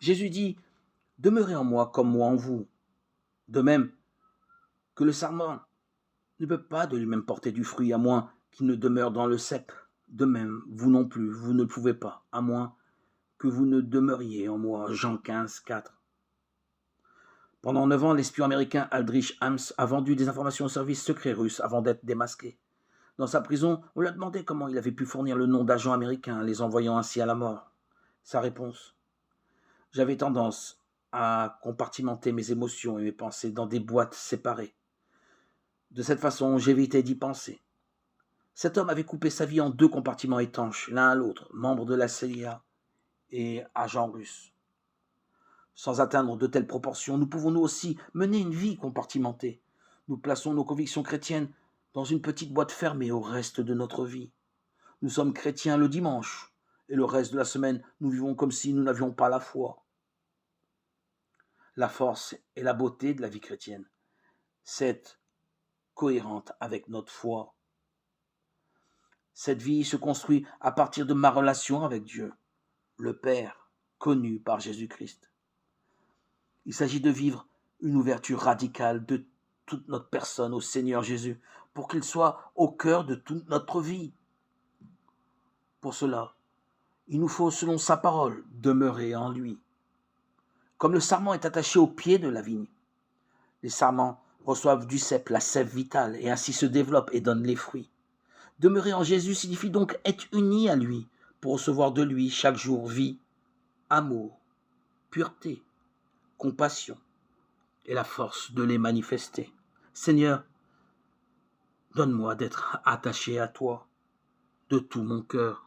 Jésus dit, demeurez en moi comme moi en vous. De même que le sarment ne peut pas de lui-même porter du fruit à moins qu'il ne demeure dans le cep. De même, vous non plus, vous ne le pouvez pas, à moins que vous ne demeuriez en moi. Jean 15, 4. Pendant 9 ans, l'espion américain Aldrich Ames a vendu des informations au service secret russe avant d'être démasqué. Dans sa prison, on lui a demandé comment il avait pu fournir le nom d'agents américains, les envoyant ainsi à la mort. Sa réponse: j'avais tendance à compartimenter mes émotions et mes pensées dans des boîtes séparées. De cette façon, j'évitais d'y penser. Cet homme avait coupé sa vie en 2 compartiments étanches, l'un à l'autre, membre de la CIA et agent russe. Sans atteindre de telles proportions, nous pouvons nous aussi mener une vie compartimentée. Nous plaçons nos convictions chrétiennes dans une petite boîte fermée au reste de notre vie. Nous sommes chrétiens le dimanche, et le reste de la semaine, nous vivons comme si nous n'avions pas la foi. La force et la beauté de la vie chrétienne, c'est cohérente avec notre foi. Cette vie se construit à partir de ma relation avec Dieu, le Père, connu par Jésus-Christ. Il s'agit de vivre une ouverture radicale de toute notre personne au Seigneur Jésus, pour qu'il soit au cœur de toute notre vie. Pour cela, il nous faut, selon sa parole, demeurer en lui. Comme le sarment est attaché au pied de la vigne, les sarments reçoivent du cep, la sève vitale, et ainsi se développent et donnent les fruits. Demeurer en Jésus signifie donc être uni à lui, pour recevoir de lui chaque jour vie, amour, pureté, compassion et la force de les manifester. Seigneur, donne-moi d'être attaché à toi de tout mon cœur.